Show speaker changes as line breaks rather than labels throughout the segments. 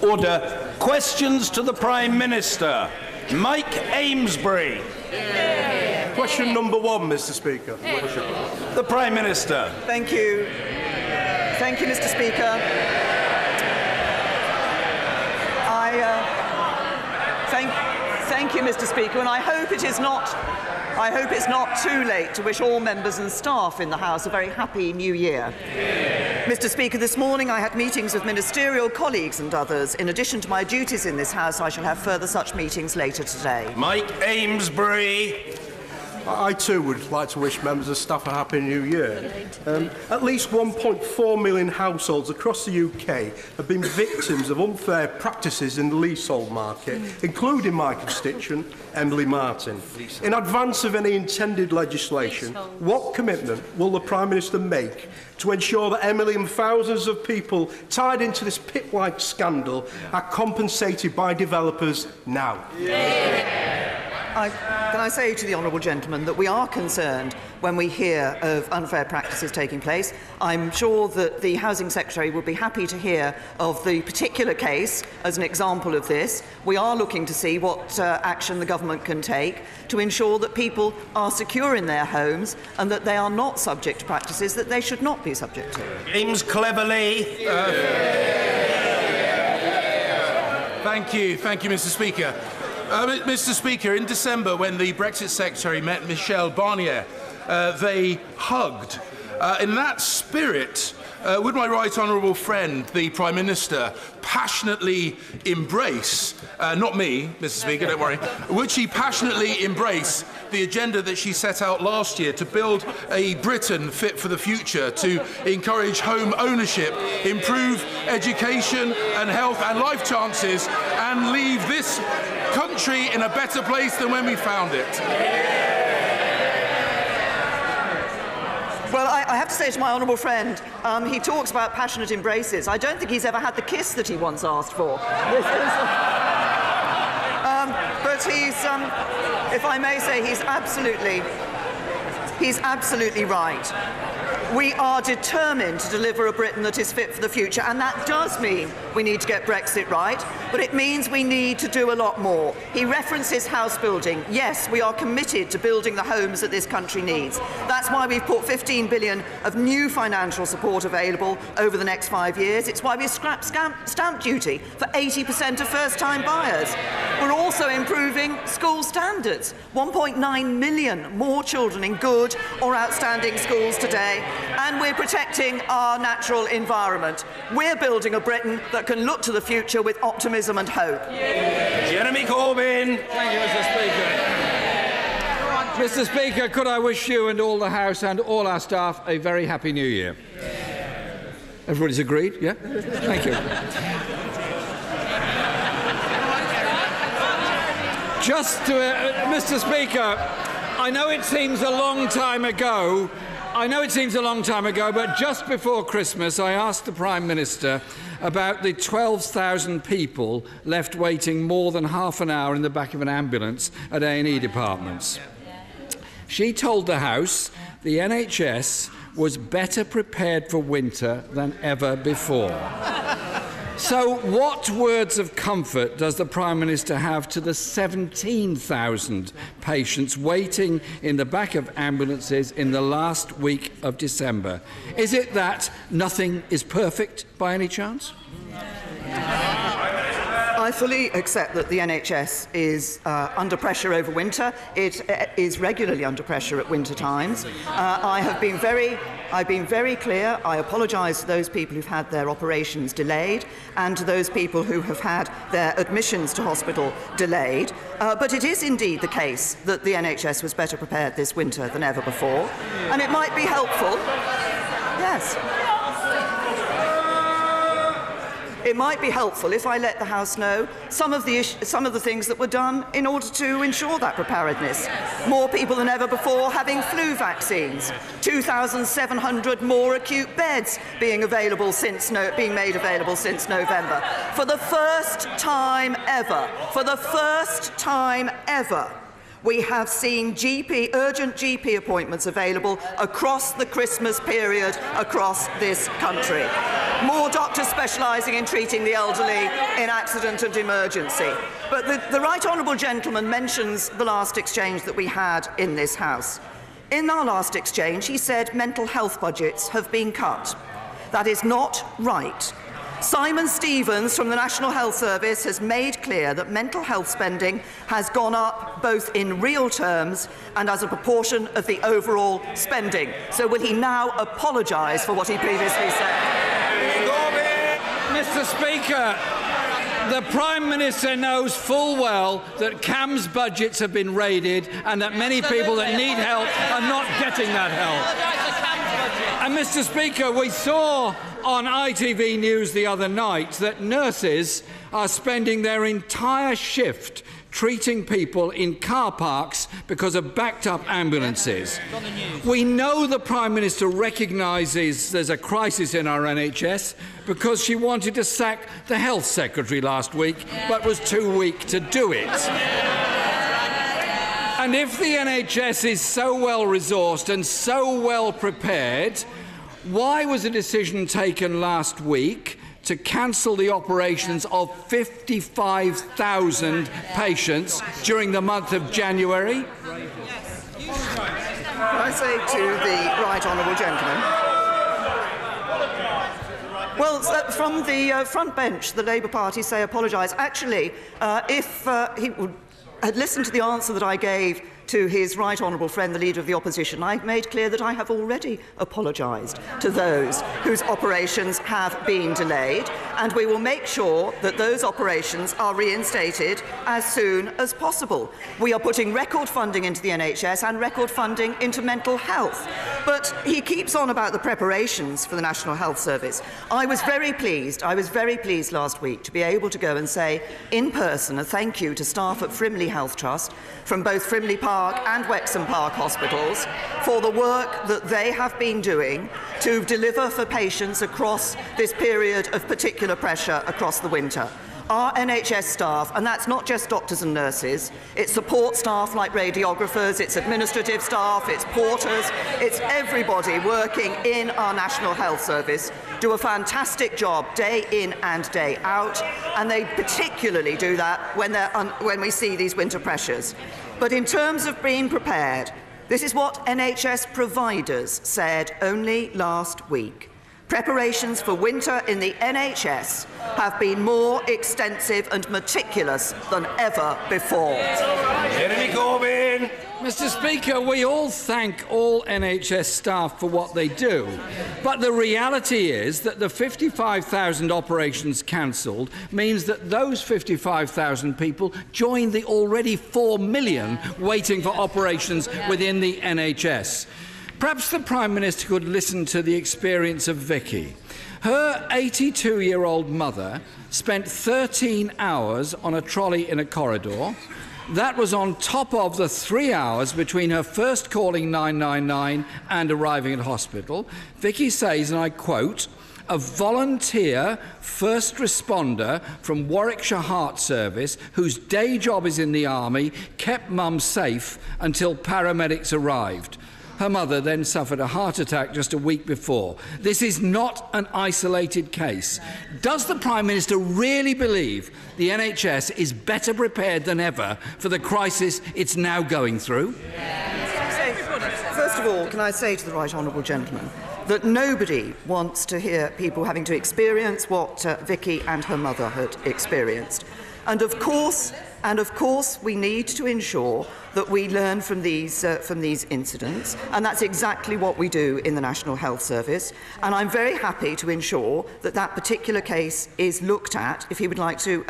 Order. Questions to the Prime Minister. Mike Amesbury.
Question number 1, Mr. Speaker.
The Prime Minister.
Thank you. Thank you, Mr. Speaker. Thank you, Mr. Speaker, and I hope it's not too late to wish all members and staff in the House a very happy New Year. Mr. Speaker, this morning I had meetings with ministerial colleagues and others. In addition to my duties in this House, I shall have further such meetings later today.
Mike Amesbury.
I too would like to wish members of staff a happy New Year. At least 1.4 million households across the UK have been victims of unfair practices in the leasehold market, including my constituent, Emily Martin. In advance of any intended legislation, what commitment will the Prime Minister make to ensure that Emily and thousands of people tied into this pit-like scandal are compensated by developers now?
Can I say to the honourable gentleman that we are concerned when we hear of unfair practices taking place. I'm sure that the Housing Secretary would be happy to hear of the particular case as an example of this. We are looking to see what action the government can take to ensure that people are secure in their homes and that they are not subject to practices that they should not be subject to.
James Cleverly.
Thank you, Mr. Speaker. Mr. Speaker, in December, when the Brexit Secretary met Michel Barnier, they hugged. In that spirit, would my right honourable friend, the Prime Minister, passionately embrace, not me, Mr. Speaker, don't worry, would she passionately embrace the agenda that she set out last year to build a Britain fit for the future, to encourage home ownership, improve education and health and life chances, and leave this country in a better place than when we found it?
Well, I have to say to my honourable friend, he talks about passionate embraces. I don't think he's ever had the kiss that he once asked for. But he's, if I may say, he's absolutely right. We are determined to deliver a Britain that is fit for the future, and that does mean we need to get Brexit right, but it means we need to do a lot more. He references house building. Yes, we are committed to building the homes that this country needs. That's why we've put 15 billion of new financial support available over the next 5 years. It's why we've scrapped stamp duty for 80% of first-time buyers. We're also improving school standards. 1.9 million more children in good or outstanding schools today, and we're protecting our natural environment. We're building a Britain that can look to the future with optimism and hope.
Jeremy Corbyn.
Thank you, Mr. Speaker. Mr. Speaker, could I wish you and all the House and all our staff a very happy New Year? Everybody's agreed? Yeah? Thank you. Just to, Mr. Speaker, I know it seems a long time ago, but just before Christmas I asked the Prime Minister about the 12,000 people left waiting more than half an hour in the back of an ambulance at A&E departments. She told the House the NHS was better prepared for winter than ever before. So what words of comfort does the Prime Minister have to the 17,000 patients waiting in the back of ambulances in the last week of December? Is it that nothing is perfect by any chance?
I fully accept that the NHS is under pressure over winter. It is regularly under pressure at winter times. I've been very clear. I apologise to those people who've had their operations delayed and to those people who have had their admissions to hospital delayed. But it is indeed the case that the NHS was better prepared this winter than ever before. And it might be helpful. Yes. It might be helpful if I let the House know some of the things that were done in order to ensure that preparedness. More people than ever before having flu vaccines, 2,700 more acute beds being made available since November. For the first time ever, we have seen urgent GP appointments available across the Christmas period across this country. more doctors specialising in treating the elderly in accident and emergency. But the right honourable gentleman mentions the last exchange that we had in this House. In our last exchange, he said mental health budgets have been cut. That is not right. Simon Stevens from the National Health Service has made clear that mental health spending has gone up both in real terms and as a proportion of the overall spending. So will he now apologise for what he previously said?
Mr. Speaker, the Prime Minister knows full well that CAM's budgets have been raided and that many people that need help are not getting that help. And Mr. Speaker, we saw on ITV News the other night that nurses are spending their entire shift treating people in car parks because of backed-up ambulances. We know the Prime Minister recognises there's a crisis in our NHS because she wanted to sack the Health Secretary last week, but was too weak to do it. And if the NHS is so well resourced and so well prepared, why was a decision taken last week to cancel the operations of 55,000 patients during the month of January?
Can I say to the right honourable gentleman? Well, from the front bench, the Labour Party say apologise. Actually, if he had listened to the answer that I gave to his right honourable friend, the Leader of the Opposition, I've made clear that I have already apologised to those whose operations have been delayed, and we will make sure that those operations are reinstated as soon as possible. We are putting record funding into the NHS and record funding into mental health. But he keeps on about the preparations for the National Health Service. I was very pleased last week to be able to go and say in person a thank you to staff at Frimley Health Trust from both Frimley Park and Wexham Park hospitals for the work that they have been doing to deliver for patients across this period of particular pressure across the winter. Our NHS staff, and that's not just doctors and nurses, it's support staff like radiographers, it's administrative staff, it's porters, it's everybody working in our National Health Service, do a fantastic job day in and day out, and they particularly do that when we see these winter pressures. But in terms of being prepared, this is what NHS providers said only last week. Preparations for winter in the NHS have been more extensive and meticulous than ever before.
Jeremy Corbyn.
Mr. Speaker, we all thank all NHS staff for what they do, but the reality is that the 55,000 operations cancelled means that those 55,000 people join the already 4 million waiting for operations within the NHS. Perhaps the Prime Minister could listen to the experience of Vicky. Her 82-year-old mother spent 13 hours on a trolley in a corridor. That was on top of the 3 hours between her first calling 999 and arriving at hospital. Vicky says, and I quote, "A volunteer first responder from Warwickshire Heart Service, whose day job is in the army, kept Mum safe until paramedics arrived. Her mother then suffered a heart attack just a week before. This is not an isolated case." Does the Prime Minister really believe the NHS is better prepared than ever for the crisis it's now going through?
First of all, can I say to the right honourable gentleman that nobody wants to hear people having to experience what Vicky and her mother had experienced. And of course, we need to ensure that we learn from these incidents, and that's exactly what we do in the National Health Service. And I'm very happy to ensure that that particular case is looked at, if he would like to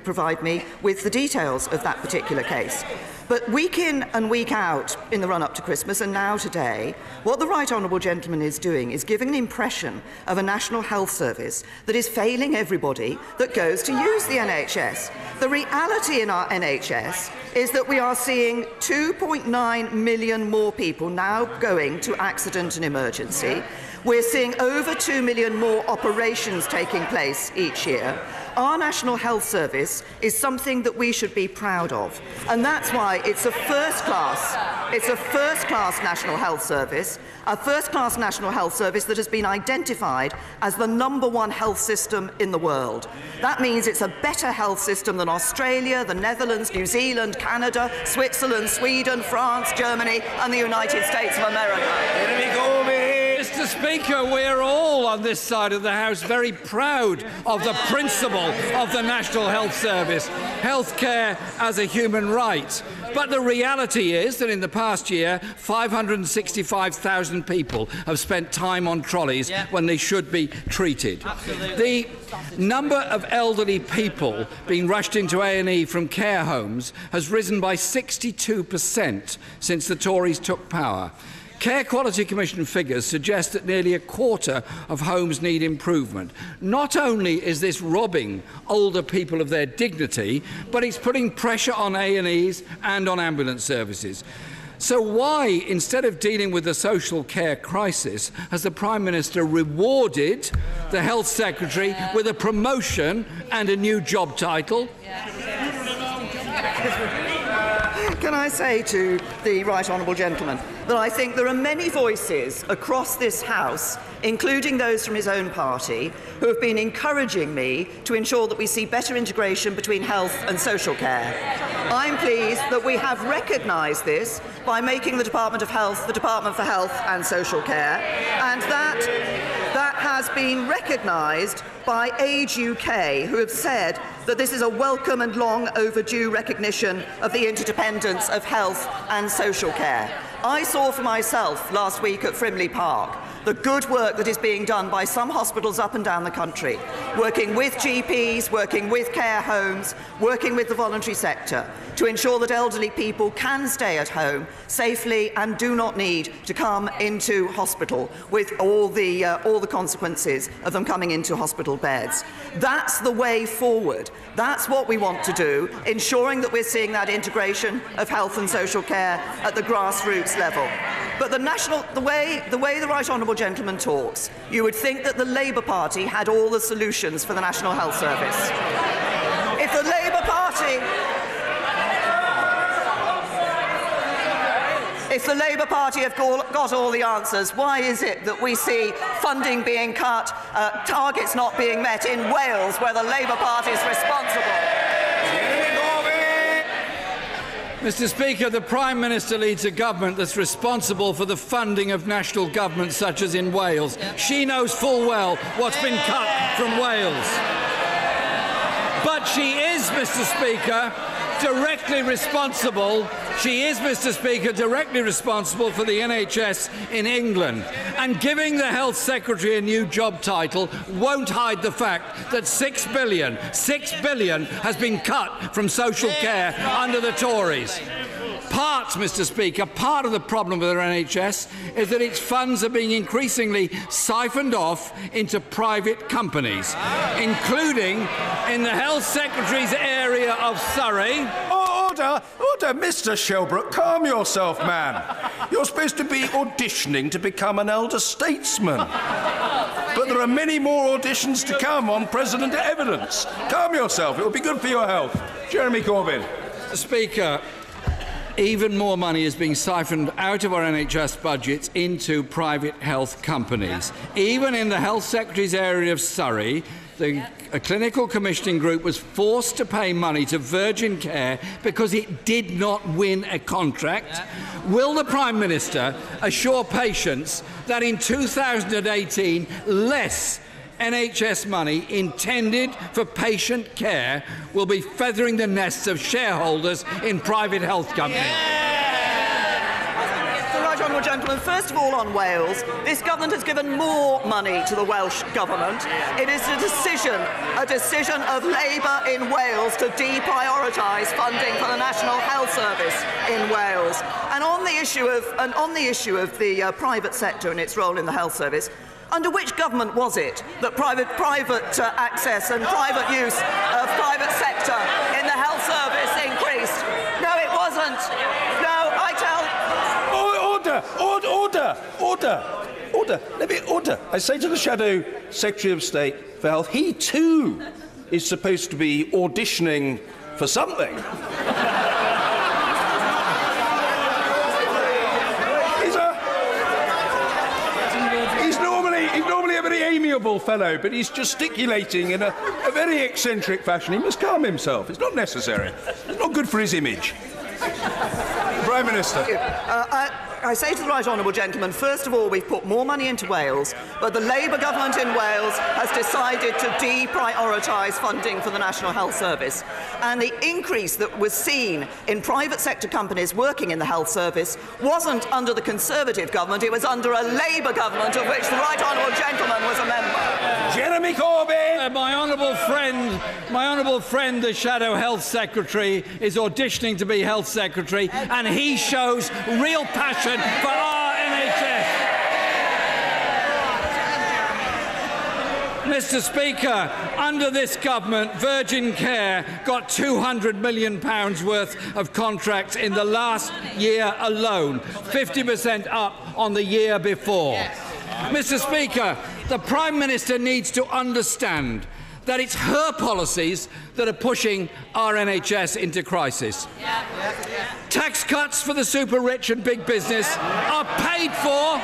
provide me with the details of that particular case. But week in and week out in the run-up to Christmas, and now today, what the right honourable gentleman is doing is giving an impression of a National Health Service that is failing everybody that goes to use the NHS. The reality in our NHS is that we are seeing 2.9 million more people now going to accident and emergency. We're seeing over 2 million more operations taking place each year. Our National Health Service is something that we should be proud of, and that's why it's a first-class National Health Service, a first-class National Health Service that has been identified as the #1 health system in the world. That means it's a better health system than Australia, the Netherlands, New Zealand, Canada, Switzerland, Sweden, France, Germany, and the United States of America.
Mr. Speaker, we're all on this side of the House very proud of the principle of the National Health Service, healthcare as a human right. But the reality is that in the past year, 565,000 people have spent time on trolleys when they should be treated. The number of elderly people being rushed into A&E from care homes has risen by 62% since the Tories took power. Care Quality Commission figures suggest that nearly a quarter of homes need improvement. Not only is this robbing older people of their dignity, but it's putting pressure on A&Es and on ambulance services. So why, instead of dealing with the social care crisis, has the Prime Minister rewarded the Health Secretary with a promotion and a new job title?
Can I say to the right honourable gentleman that I think there are many voices across this House, including those from his own party, who have been encouraging me to ensure that we see better integration between health and social care. I'm pleased that we have recognised this by making the Department of Health the Department for Health and Social Care, and that has been recognised by Age UK, who have said that this is a welcome and long overdue recognition of the interdependence of health and social care. I saw for myself last week at Frimley Park the good work that is being done by some hospitals up and down the country, working with GPs, working with care homes, working with the voluntary sector to ensure that elderly people can stay at home safely and do not need to come into hospital with all the consequences of them coming into hospital beds. That's the way forward. That's what we want to do, ensuring that we're seeing that integration of health and social care at the grassroots level. But the way the right honourable gentleman talks, you would think that the Labour Party had all the solutions for the National Health Service. If the Labour Party have got all the answers, why is it that we see funding being cut, targets not being met in Wales, where the Labour Party is responsible?
Mr. Speaker, the Prime Minister leads a government that's responsible for the funding of national governments such as in Wales. She knows full well what's been cut from Wales. But she is, Mr. Speaker, directly responsible. She is, Mr. Speaker, directly responsible for the NHS in England. And giving the Health Secretary a new job title won't hide the fact that £6 billion has been cut from social care under the Tories. Mr. Speaker, part of the problem with our NHS is that its funds are being increasingly siphoned off into private companies, including in the Health Secretary's area of Surrey.
Order, Mr. Shelbrooke, calm yourself, man. You're supposed to be auditioning to become an elder statesman. But there are many more auditions to come on President Evidence. Calm yourself, it will be good for your health. Jeremy Corbyn.
Speaker, even more money is being siphoned out of our NHS budgets into private health companies. Even in the Health Secretary's area of Surrey, a clinical commissioning group was forced to pay money to Virgin Care because it did not win a contract. Will the Prime Minister assure patients that in 2018 less NHS money intended for patient care will be feathering the nests of shareholders in private health companies?
Honourable gentleman, first of all on Wales, this government has given more money to the Welsh Government. It is a decision of Labour in Wales to deprioritise funding for the National Health Service in Wales. And on the issue of the private sector and its role in the health service, under which government was it that private access and private use of private sector in the health service increased? No, it wasn't. No, I tell...
Order. Let me order. I say to the Shadow Secretary of State for Health, he too is supposed to be auditioning for something. He's normally a very amiable fellow, but he's gesticulating in a very eccentric fashion. He must calm himself. It's not necessary. It's not good for his image. Prime Minister.
I say to the right honourable gentleman, first of all, we've put more money into Wales, but the Labour government in Wales has decided to deprioritise funding for the National Health Service. And the increase that was seen in private sector companies working in the health service wasn't under the Conservative government, it was under a Labour government of which the right honourable gentleman was a member.
Jeremy Corbyn!
My honourable friend, the Shadow Health Secretary, is auditioning to be Health Secretary, and he shows real passion for our NHS. Mr. Speaker, under this government, Virgin Care got £200 million worth of contracts in the last year alone, 50% up on the year before. Mr. Speaker, the Prime Minister needs to understand that it's her policies that are pushing our NHS into crisis. Tax cuts for the super rich and big business are paid for,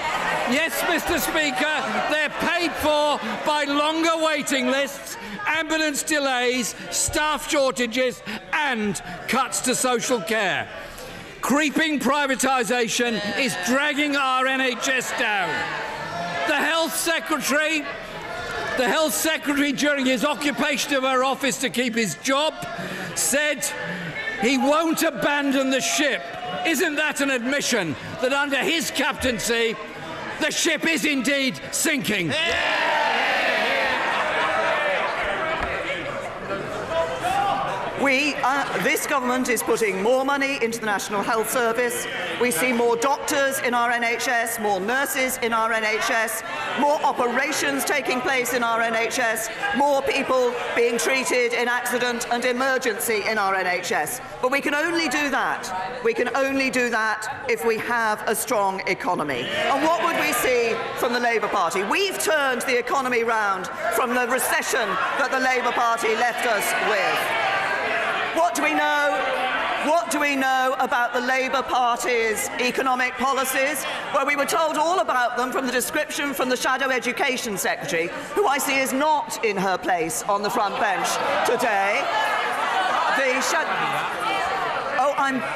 yes, Mr. Speaker, they're paid for by longer waiting lists, ambulance delays, staff shortages and cuts to social care. Creeping privatisation is dragging our NHS down. The Health Secretary, during his occupation of her office to keep his job, said he won't abandon the ship. Isn't that an admission that under his captaincy, the ship is indeed sinking?
This government is putting more money into the National Health Service. We see more doctors in our NHS, more nurses in our NHS, more operations taking place in our NHS, more people being treated in accident and emergency in our NHS. But we can only do that. We can only do that if we have a strong economy. And what would we see from the Labour Party? We've turned the economy round from the recession that the Labour Party left us with. What do we know? What do we know about the Labour Party's economic policies? Well, we were told all about them from the description from the Shadow Education Secretary, who I see is not in her place on the front bench today.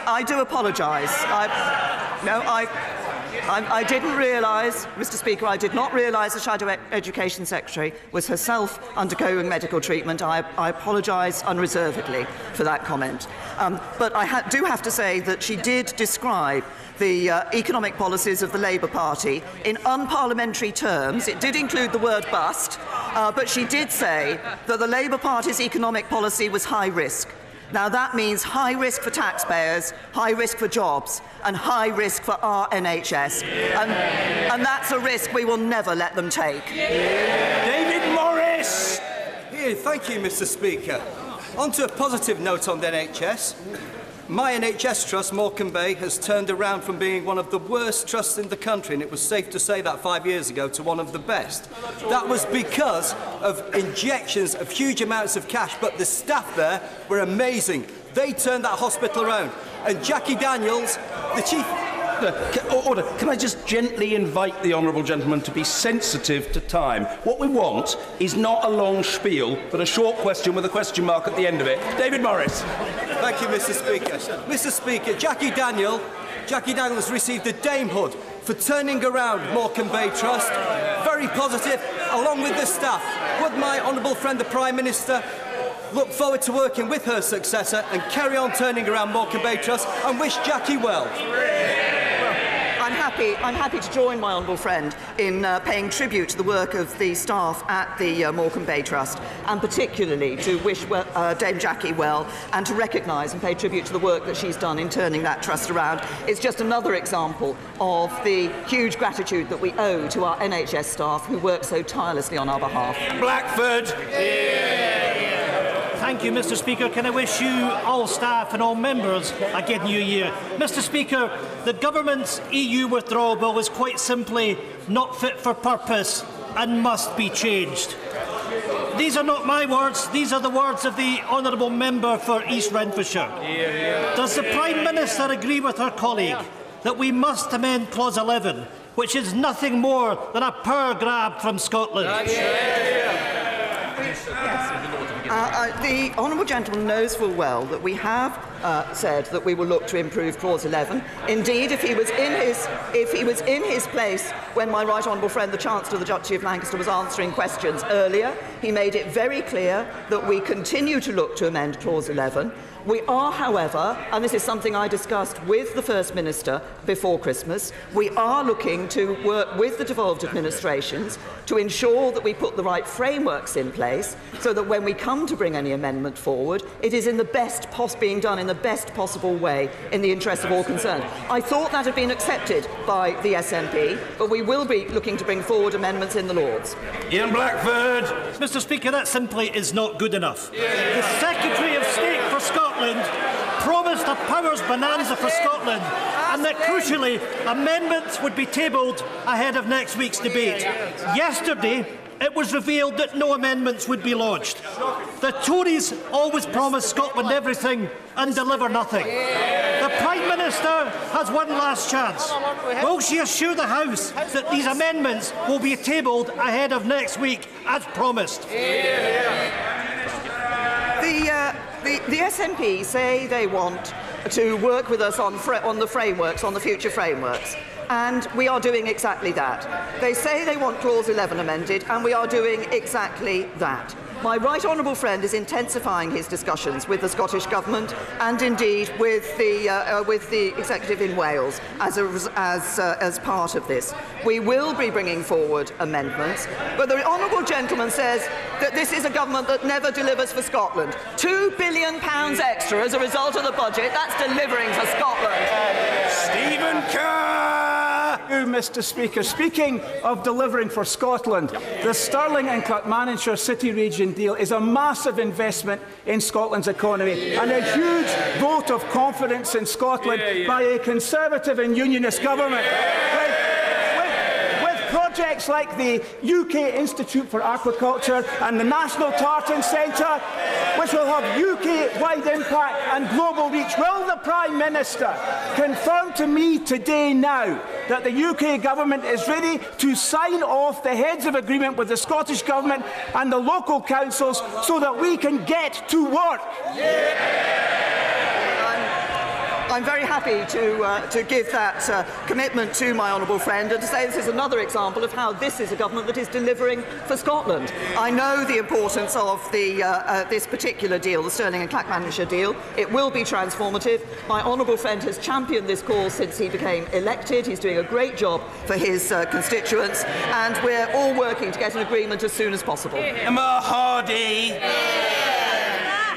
I do apologise. I didn't realise, Mr. Speaker, I did not realise the Shadow Education Secretary was herself undergoing medical treatment. I apologise unreservedly for that comment. But I do have to say that she did describe the economic policies of the Labour Party in unparliamentary terms. It did include the word bust, but she did say that the Labour Party's economic policy was high risk. Now that means high risk for taxpayers, high risk for jobs, and high risk for our NHS. And that's a risk we will never let them take.
David Morris!
Yeah, thank you, Mr. Speaker. On to a positive note on the NHS. My NHS trust, Morecambe Bay, has turned around from being one of the worst trusts in the country, and it was safe to say that 5 years ago, to one of the best. That was because of injections of huge amounts of cash, but the staff there were amazing. They turned that hospital around. And Jackie Daniels, the chief...
Order. Can I just gently invite the honourable gentleman to be sensitive to time? What we want is not a long spiel, but a short question with a question mark at the end of it. David Morris.
Thank you, Mr. Speaker. Mr. Speaker, Jackie Daniels received a damehood for turning around Morecambe Bay Trust. Very positive, along with the staff. Would my honourable friend, the Prime Minister, look forward to working with her successor and carry on turning around Morecambe Bay Trust, and wish Jackie well?
I'm happy to join my honourable friend in paying tribute to the work of the staff at the Morecambe Bay Trust, and particularly to wish Dame Jackie well and to recognise and pay tribute to the work that she's done in turning that trust around. It's just another example of the huge gratitude that we owe to our NHS staff who work so tirelessly on our behalf.
Blackford.
Thank you, Mr. Speaker. Can I wish you, all staff and all members, a good new year. Mr. Speaker, the government's EU withdrawal bill is quite simply not fit for purpose and must be changed. These are not my words, these are the words of the Honourable Member for East Renfrewshire. Does the Prime Minister agree with her colleague that we must amend Clause 11, which is nothing more than a power grab from Scotland?
The honourable gentleman knows full well that we have said that we will look to improve Clause 11. Indeed, if he was in his place when my right honourable friend, the Chancellor of the Duchy of Lancaster, was answering questions earlier, he made it very clear that we continue to look to amend Clause 11. We are, however, and this is something I discussed with the First Minister before Christmas, we are looking to work with the devolved administrations to ensure that we put the right frameworks in place so that when we come to bring any amendment forward, it is in the being done in the best possible way in the interest of all concerned. I thought that had been accepted by the SNP, but we will be looking to bring forward amendments in the Lords.
Ian Blackford.
Mr. Speaker, that simply is not good enough. The Secretary of State for Scotland promised a powers bonanza for Scotland, and that crucially amendments would be tabled ahead of next week's debate. Yesterday, it was revealed that no amendments would be lodged. The Tories always promise Scotland everything and deliver nothing. The Prime Minister has one last chance. Will she assure the House that these amendments will be tabled ahead of next week, as promised?
The SNP say they want to work with us on the frameworks, on the future frameworks, and we are doing exactly that. They say they want Clause 11 amended, and we are doing exactly that. My right honourable friend is intensifying his discussions with the Scottish Government and indeed with the Executive in Wales as part of this. We will be bringing forward amendments, but the honourable gentleman says that this is a government that never delivers for Scotland. £2 billion extra as a result of the budget, that's delivering for Scotland.
Stephen Kerr.
Mr. Speaker. Speaking of delivering for Scotland, the Stirling and Clackmannanshire City Region deal is a massive investment in Scotland's economy and a huge vote of confidence in Scotland by a Conservative and Unionist government. With projects like the UK Institute for Aquaculture and the National Tartan Centre, which will have UK-wide impact and global reach, will the Prime Minister confirm to me today now that the UK Government is ready to sign off the heads of agreement with the Scottish Government and the local councils so that we can get to work?
I'm very happy to give that commitment to my honourable friend and to say this is another example of how this is a government that is delivering for Scotland. I know the importance of this particular deal, the Stirling and Clackmannanshire deal. It will be transformative. My honourable friend has championed this cause since he became elected. He's doing a great job for his constituents, and we're all working to get an agreement as soon as possible.
Emma Hardy.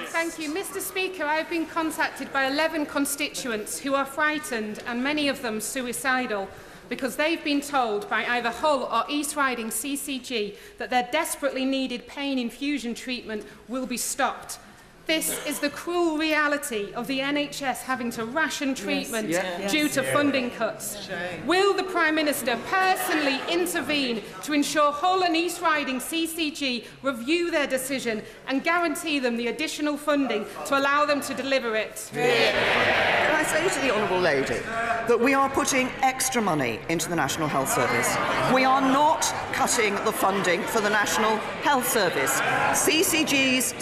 Thank you. Mr. Speaker, I have been contacted by 11 constituents who are frightened and many of them suicidal because they've been told by either Hull or East Riding CCG that their desperately needed pain infusion treatment will be stopped. This is the cruel reality of the NHS having to ration treatment due to funding cuts. Will the Prime Minister personally intervene to ensure Hull and East Riding CCG review their decision and guarantee them the additional funding to allow them to deliver it?
Can I say to the honourable lady that we are putting extra money into the National Health Service. We are not cutting the funding for the National Health Service. CCGs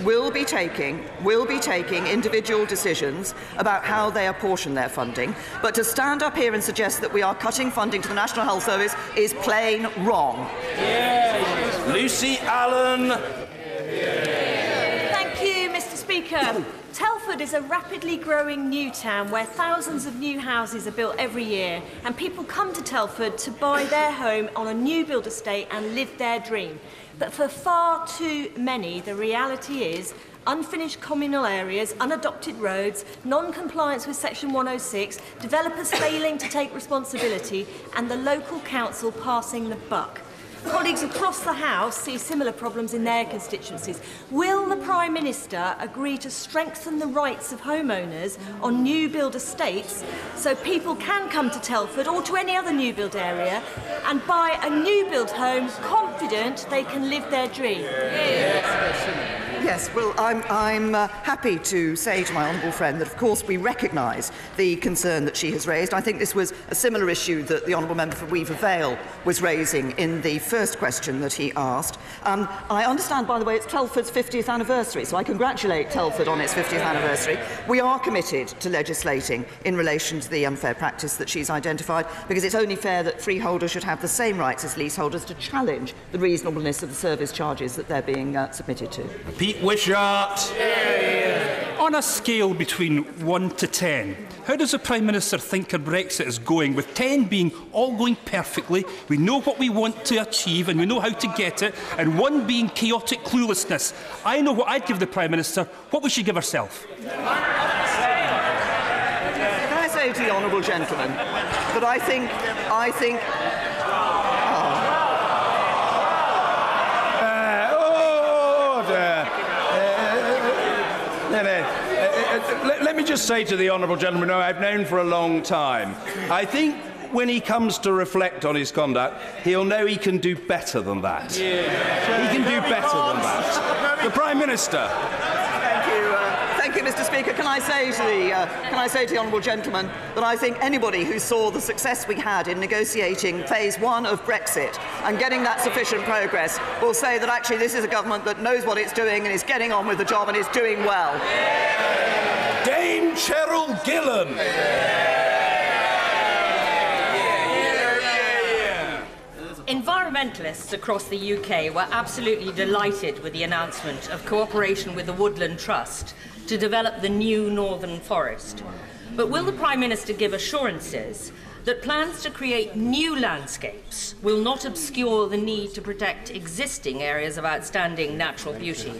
will be taking individual decisions about how they apportion their funding, but to stand up here and suggest that we are cutting funding to the National Health Service is plain wrong.
Lucy Allen.
Thank you, Mr. Speaker. Telford is a rapidly growing new town where thousands of new houses are built every year, and people come to Telford to buy their home on a new build estate and live their dream. But for far too many, the reality is unfinished communal areas, unadopted roads, non-compliance with Section 106, developers failing to take responsibility, and the local council passing the buck. Colleagues across the House see similar problems in their constituencies. Will the Prime Minister agree to strengthen the rights of homeowners on new build estates so people can come to Telford or to any other new build area and buy a new build home confident they can live their dream.
Yes, well, I'm happy to say to my honourable friend that, of course, we recognise the concern that she has raised. I think this was a similar issue that the honourable member for Weaver Vale was raising in the first question that he asked. I understand, by the way, it's Telford's 50th anniversary, so I congratulate Telford on its 50th anniversary. We are committed to legislating in relation to the unfair practice that she's identified, because it's only fair that freeholders should have the same rights as leaseholders to challenge the reasonableness of the service charges that they're being submitted to.
Pete Wishart.
On a scale between 1 to 10, how does the Prime Minister think her Brexit is going, with 10 being all going perfectly, we know what we want to achieve and we know how to get it, and 1 being chaotic cluelessness? I know what I'd give the Prime Minister. What would she give herself?
Can I say to the honourable gentleman that I think
let me just say to the honourable gentleman who I've known for a long time, I think when he comes to reflect on his conduct, he'll know he can do better than that. Yeah. He can do better than that. The Prime Minister.
Thank you, Mr. Speaker. Can I say to the honourable gentleman that I think anybody who saw the success we had in negotiating phase 1 of Brexit and getting that sufficient progress will say that actually this is a government that knows what it's doing and is getting on with the job and is doing well.
Dame Cheryl Gillan.
Environmentalists across the UK were absolutely delighted with the announcement of cooperation with the Woodland Trust to develop the new Northern Forest. But will the Prime Minister give assurances that plans to create new landscapes will not obscure the need to protect existing areas of outstanding natural beauty?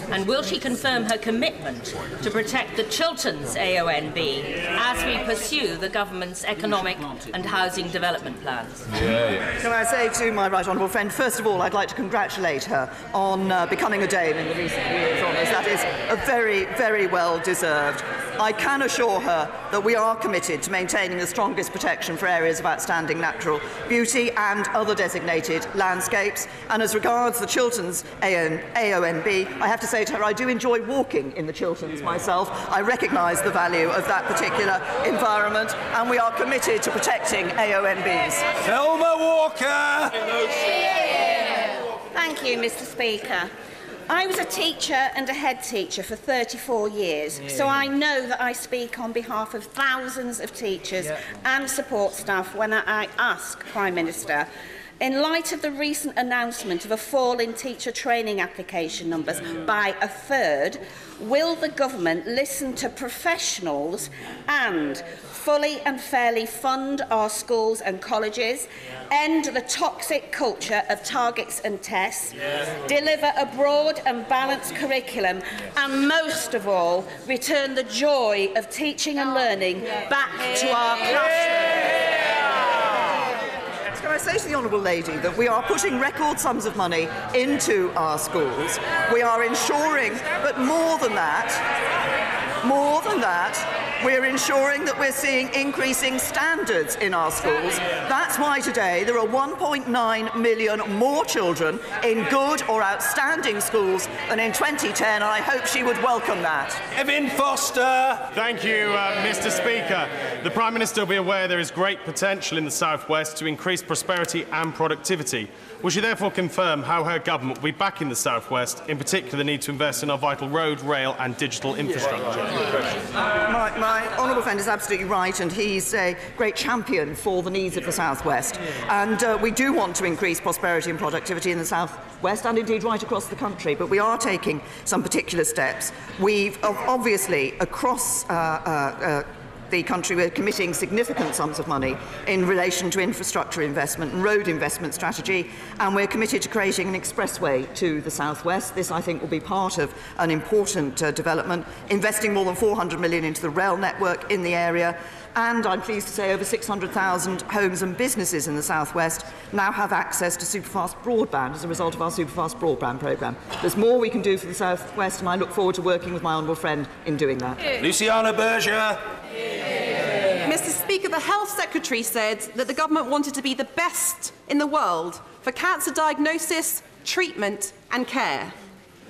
And will she confirm her commitment to protect the Chilterns AONB as we pursue the government's economic and housing development plans?
Can I say to my right honourable friend, first of all, I'd like to congratulate her on becoming a dame in the recent years on this. That is a very, very well deserved. I can assure her that we are committed to maintaining the strongest protection for areas of outstanding natural beauty and other designated landscapes. And as regards the Chilterns AONB, I have to say to her I do enjoy walking in the Chilterns myself. I recognise the value of that particular environment, and we are committed to protecting AONBs.
Thelma Walker.
Thank you, Mr. Speaker. I was a teacher and a head teacher for 34 years, so I know that I speak on behalf of thousands of teachers and support staff when I ask Prime Minister, in light of the recent announcement of a fall in teacher training application numbers by a third, will the government listen to professionals and fully and fairly fund our schools and colleges, end the toxic culture of targets and tests, deliver a broad and balanced curriculum, and most of all, return the joy of teaching and learning back to our classrooms?
Can I say to the honourable lady that we are putting record sums of money into our schools. We are ensuring, but more than that, we're ensuring that we're seeing increasing standards in our schools. That's why today there are 1.9 million more children in good or outstanding schools than in 2010, and I hope she would welcome that.
Evan Foster.
Thank you, Mr. Speaker. The Prime Minister will be aware there is great potential in the South West to increase prosperity and productivity. Will she therefore confirm how her government will be backing the South West, in particular the need to invest in our vital road, rail and digital infrastructure?
My honourable friend is absolutely right, and he's a great champion for the needs of the South West. And we do want to increase prosperity and productivity in the South West, and indeed right across the country, but we are taking some particular steps. We've obviously, across the country, we're committing significant sums of money in relation to infrastructure investment and road investment strategy, and we're committed to creating an expressway to the South West. This, I think, will be part of an important development, investing more than 400 million into the rail network in the area. And I'm pleased to say over 600,000 homes and businesses in the South West now have access to superfast broadband as a result of our superfast broadband programme. There's more we can do for the South West, and I look forward to working with my honourable friend in doing that.
Luciana Berger.
Mr. Speaker, Speaker, the Health Secretary said that the government wanted to be the best in the world for cancer diagnosis, treatment and care.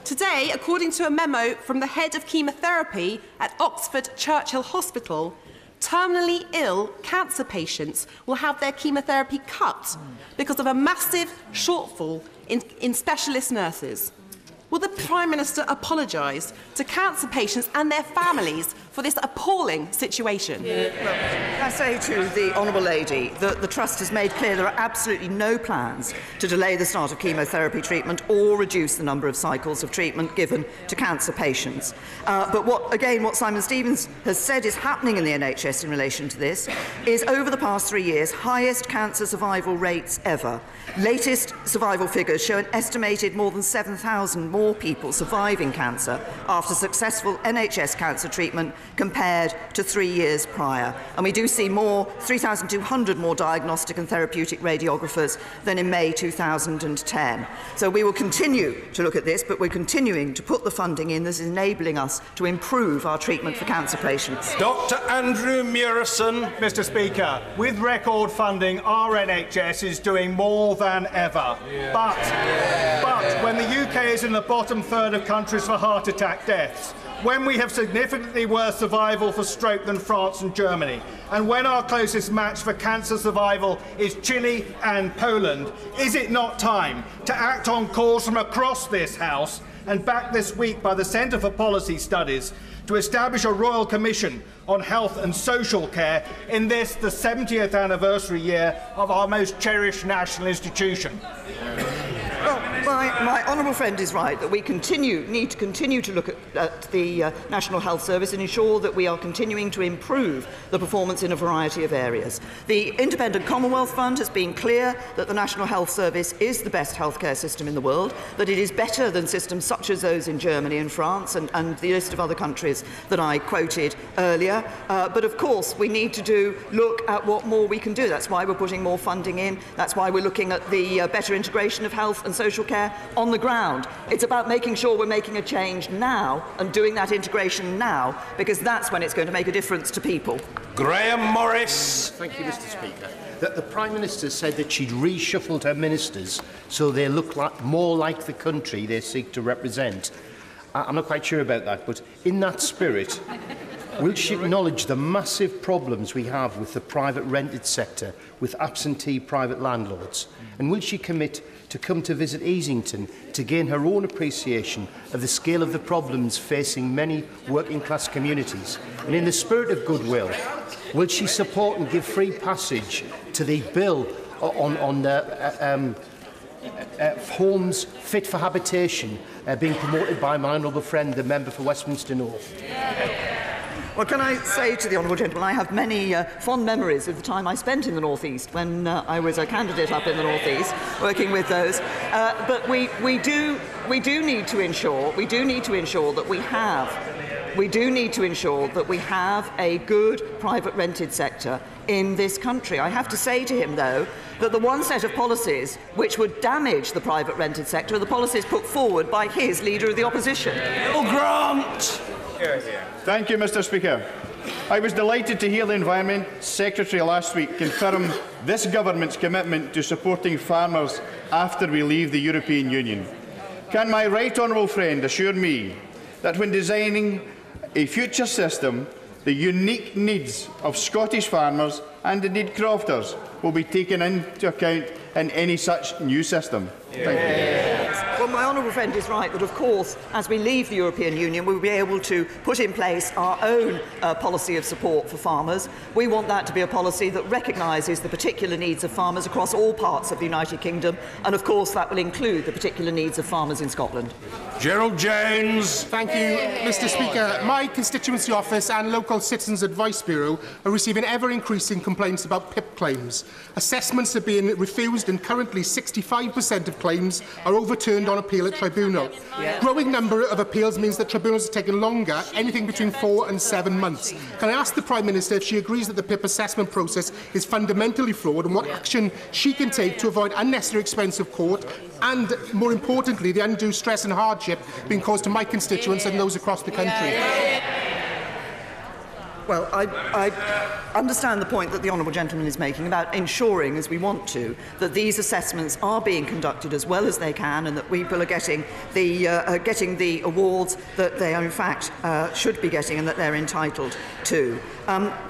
Today, according to a memo from the head of chemotherapy at Oxford Churchill Hospital, terminally ill cancer patients will have their chemotherapy cut because of a massive shortfall in specialist nurses. Will the Prime Minister apologise to cancer patients and their families for this appalling situation?
I say to the Honourable Lady that the Trust has made clear there are absolutely no plans to delay the start of chemotherapy treatment or reduce the number of cycles of treatment given to cancer patients. But what Simon Stevens has said is happening in the NHS in relation to this is, over the past 3 years, highest cancer survival rates ever. Latest survival figures show an estimated more than 7,000 more people surviving cancer after successful NHS cancer treatment compared to 3 years prior. And we do see 3,200 more diagnostic and therapeutic radiographers than in May 2010. So we will continue to look at this, but we're continuing to put the funding in that is enabling us to improve our treatment for cancer patients.
Dr. Andrew Murison.
Mr. Speaker, with record funding, our NHS is doing more than ever. But when the UK is in the bottom third of countries for heart attack deaths, when we have significantly worse survival for stroke than France and Germany, and when our closest match for cancer survival is Chile and Poland, is it not time to act on calls from across this House and backed this week by the Centre for Policy Studies to establish a Royal Commission on health and social care in this, the 70th anniversary year of our most cherished national institution?
Well, my honourable friend is right that we need to continue to look at the National Health Service and ensure that we are continuing to improve the performance in a variety of areas. The Independent Commonwealth Fund has been clear that the National Health Service is the best healthcare system in the world, that it is better than systems such as those in Germany and France and the list of other countries that I quoted earlier. But of course, we need to look at what more we can do. That's why we're putting more funding in. That's why we're looking at the better integration of health and social care on the ground. It's about making sure we're making a change now and doing that integration now, because that's when it's going to make a difference to people.
Graham Morris.
Thank you, Mr. Speaker. That the Prime Minister said that she'd reshuffled her ministers so they look more like the country they seek to represent. I'm not quite sure about that, but in that spirit, will she acknowledge the massive problems we have with the private rented sector, with absentee private landlords? And will she commit to come to visit Easington to gain her own appreciation of the scale of the problems facing many working-class communities? And in the spirit of goodwill, will she support and give free passage to the bill on homes fit for habitation being promoted by my honourable friend, the member for Westminster North?
Well, can I say to the honourable gentleman, I have many fond memories of the time I spent in the North East when I was a candidate up in the North East, working with those. But we do need to ensure that we have a good private rented sector in this country. I have to say to him, though, that the one set of policies which would damage the private rented sector are the policies put forward by his Leader of the Opposition.
Bill Grant.
Thank you, Mr. Speaker. I was delighted to hear the Environment Secretary last week confirm this government's commitment to supporting farmers after we leave the European Union. Can my right honourable friend assure me that when designing a future system, the unique needs of Scottish farmers and indeed crofters will be taken into account in any such new system? Thank you.
Well, my honourable friend is right that, of course, as we leave the European Union, we'll be able to put in place our own policy of support for farmers. We want that to be a policy that recognises the particular needs of farmers across all parts of the United Kingdom, and, of course, that will include the particular needs of farmers in Scotland.
Gerald Jones.
Thank you, Mr. Speaker. My constituency office and local Citizens Advice Bureau are receiving ever-increasing complaints about PIP claims. Assessments are being refused, and currently 65% of claims are overturned on appeal at tribunal. Growing number of appeals means that tribunals are taking longer, anything between 4 and 7 months. Can I ask the Prime Minister if she agrees that the PIP assessment process is fundamentally flawed, and what action she can take to avoid unnecessary expense of court and, more importantly, the undue stress and hardship being caused to my constituents and those across the country?
Well, I understand the point that the honourable gentleman is making about ensuring, as we want to, that these assessments are being conducted as well as they can, and that people are getting the awards that they, in fact, should be getting and that they're entitled to.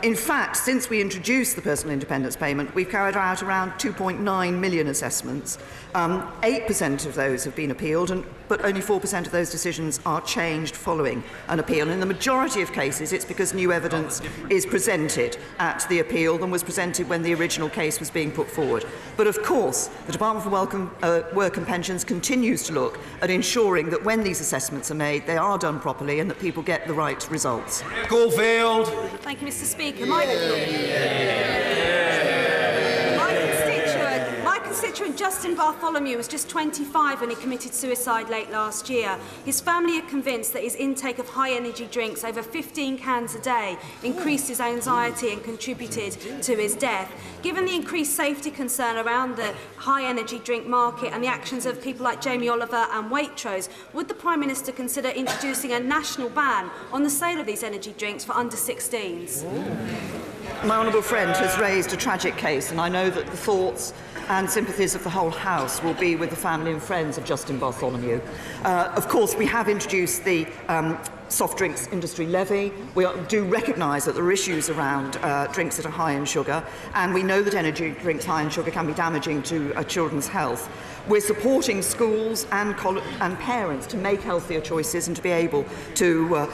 In fact, since we introduced the personal independence payment, we've carried out around 2.9 million assessments. 8% of those have been appealed, but only 4% of those decisions are changed following an appeal. And in the majority of cases, it's because new evidence is presented at the appeal than was presented when the original case was being put forward. But of course, the Department for Work and Pensions continues to look at ensuring that when these assessments are made, they are done properly and that people get the right results.
Caulfield.
Thank you, Mr. Speaker. My constituent Justin Bartholomew was just 25 when he committed suicide late last year. His family are convinced that his intake of high-energy drinks, over 15 cans a day, increased his anxiety and contributed to his death. Given the increased safety concern around the high-energy drink market and the actions of people like Jamie Oliver and Waitrose, would the Prime Minister consider introducing a national ban on the sale of these energy drinks for under-16s?
My honourable friend has raised a tragic case, and I know that the thoughts and sympathies of the whole House will be with the family and friends of Justin Bartholomew. Of course, we have introduced the soft drinks industry levy. We do recognise that there are issues around drinks that are high in sugar, and we know that energy drinks high in sugar can be damaging to children's health. We're supporting schools and parents to make healthier choices and to be able to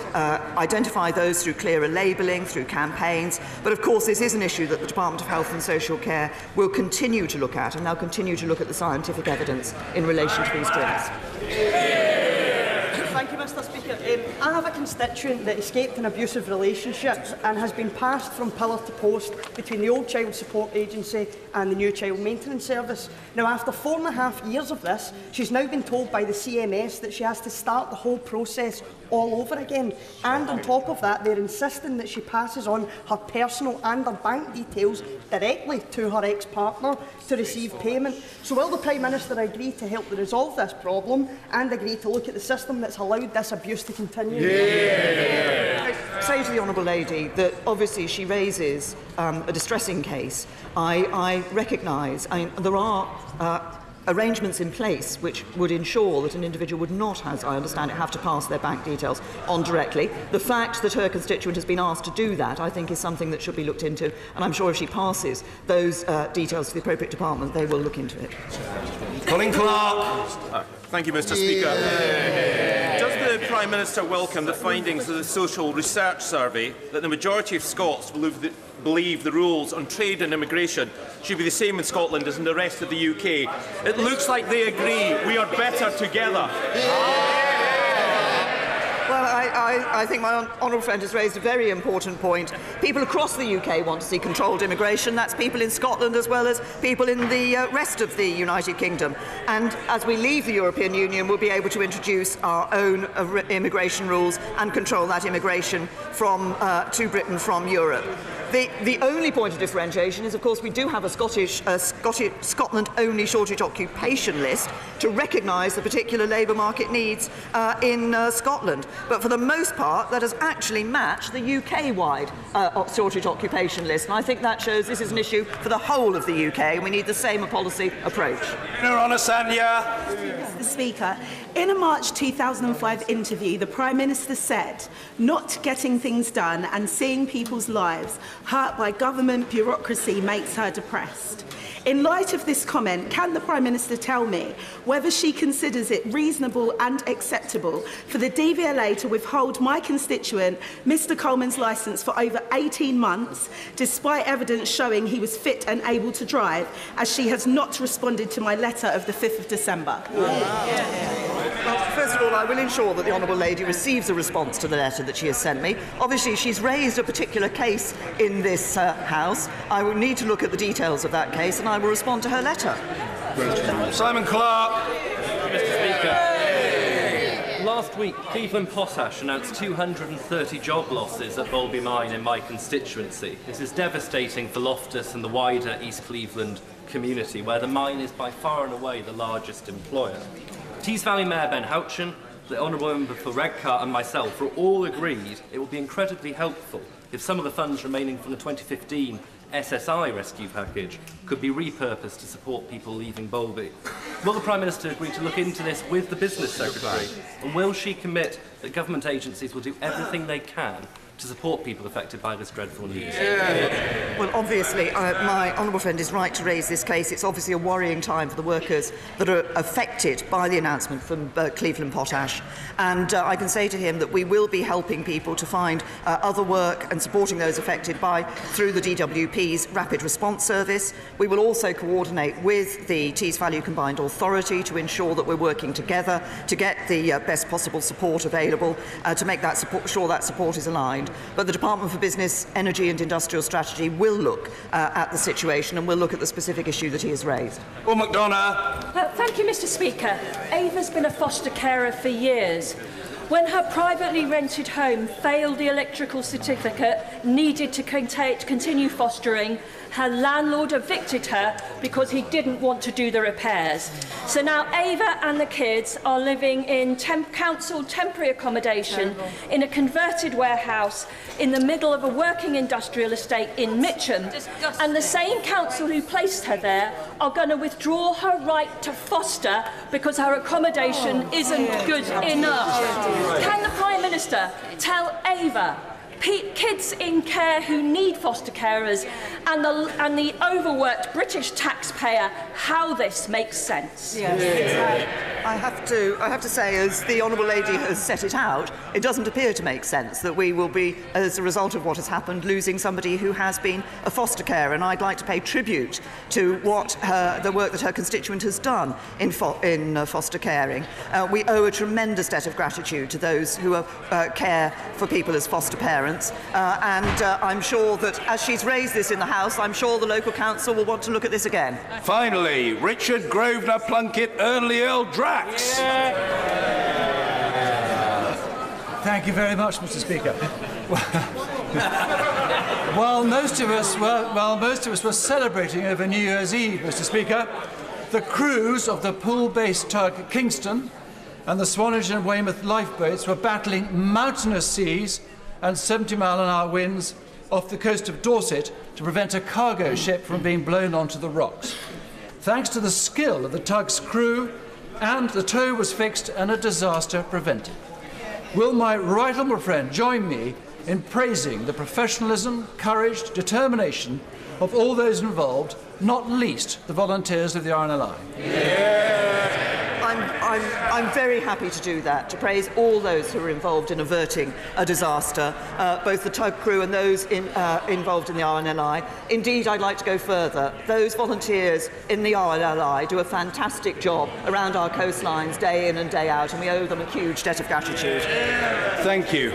identify those through clearer labelling, through campaigns. But of course, this is an issue that the Department of Health and Social Care will continue to look at, and they'll continue to look at the scientific evidence in relation to these drinks.
Thank you, Mr. Speaker. I have a constituent that escaped an abusive relationship and has been passed from pillar to post between the old Child Support Agency and the new Child Maintenance Service. Now, after 4.5 years of this, she's now been told by the CMS that she has to start the whole process all over again. And on top of that, they're insisting that she passes on her personal and her bank details directly to her ex-partner to receive payment. So will the Prime Minister agree to help resolve this problem and agree to look at the system that's allowed this abuse to continue?
I say to the Honourable Lady that obviously she raises a distressing case. I recognise there are arrangements in place which would ensure that an individual would not, as I understand it, have to pass their bank details on directly. The fact that her constituent has been asked to do that, I think, is something that should be looked into, and I'm sure if she passes those details to the appropriate department, they will look into it.
Colin Clark.
Thank you, Mr. Speaker. Does the Prime Minister welcome the findings of the Social Research Survey that the majority of Scots believe the rules on trade and immigration should be the same in Scotland as in the rest of the UK? It looks like they agree. We are better together.
Well, I think my honourable friend has raised a very important point. People across the UK want to see controlled immigration. That's people in Scotland as well as people in the rest of the United Kingdom. And as we leave the European Union, we'll be able to introduce our own immigration rules and control that immigration to Britain from Europe. The only point of differentiation is, of course, we do have a Scotland-only shortage occupation list to recognise the particular labour market needs in Scotland. But for the most part, that has actually matched the UK-wide shortage occupation list. And I think that shows this is an issue for the whole of the UK, and we need the same policy approach.
Mr. Speaker, in a March 2005 interview, the Prime Minister said, "Not getting things done and seeing people's lives hurt by government bureaucracy makes her depressed." In light of this comment, can the Prime Minister tell me whether she considers it reasonable and acceptable for the DVLA to withhold my constituent, Mr Coleman's licence for over 18 months, despite evidence showing he was fit and able to drive, as she has not responded to my letter of the 5th of December?
Well, first of all, I will ensure that the Honourable Lady receives a response to the letter that she has sent me. Obviously, she's raised a particular case in this House. I will need to look at the details of that case, and I will respond to her letter.
Simon Clark.
Mr. Speaker, last week Cleveland Potash announced 230 job losses at Bolby Mine in my constituency. This is devastating for Loftus and the wider East Cleveland community, where the mine is by far and away the largest employer. Tees Valley Mayor Ben Houchin the Honourable Member for Redcar and myself are all agreed it will be incredibly helpful if some of the funds remaining from the 2015 SSI rescue package could be repurposed to support people leaving Bolby. Will the Prime Minister agree to look into this with the Business Secretary? And will she commit that government agencies will do everything they can to support people affected by this dreadful news?
Well, obviously, my honourable friend is right to raise this case. It's obviously a worrying time for the workers that are affected by the announcement from Cleveland Potash. And I can say to him that we will be helping people to find other work and supporting those affected through the DWP's Rapid Response Service. We will also coordinate with the Tees Valley Combined Authority to ensure that we're working together to get the best possible support available to make that sure that support is aligned. But the Department for Business, Energy and Industrial Strategy will look at the situation and will look at the specific issue that he has raised.
Paul McDonough.
Thank you, Mr. Speaker. Ava's been a foster carer for years. When her privately rented home failed the electrical certificate needed to continue fostering, her landlord evicted her because he didn't want to do the repairs. So now Ava and the kids are living in council temporary accommodation in a converted warehouse in the middle of a working industrial estate in Mitcham. And the same council who placed her there are going to withdraw her right to foster because her accommodation isn't good enough. Can the Prime Minister tell Ava, kids in care who need foster carers, and the overworked British taxpayer how this makes sense?
Yes. I have to say, as the Honourable Lady has set it out, it doesn't appear to make sense that we will be, as a result of what has happened, losing somebody who has been a foster carer. And I'd like to pay tribute to the work that her constituent has done in foster caring. We owe a tremendous debt of gratitude to those who care for people as foster parents. And I'm sure that as she's raised this in the House, I'm sure the local council will want to look at this again.
Finally, Richard Grosvenor Plunkett Ernley Earl Drax.
Thank you very much, Mr. Speaker. While most of us were celebrating over New Year's Eve, Mr. Speaker, the crews of the pool-based tug Kingston and the Swanage and Weymouth lifeboats were battling mountainous seas and 70-mile-an-hour winds off the coast of Dorset to prevent a cargo ship from being blown onto the rocks. Thanks to the skill of the tug's crew, and the tow was fixed and a disaster prevented. Will my right honourable friend join me in praising the professionalism, courage, determination of all those involved, not least the volunteers of the RNLI?
I'm very happy to do that, to praise all those who are involved in averting a disaster, both the tug crew and those involved in the RNLI. Indeed, I'd like to go further. Those volunteers in the RNLI do a fantastic job around our coastlines day in and day out, and we owe them a huge debt of gratitude.
Thank you.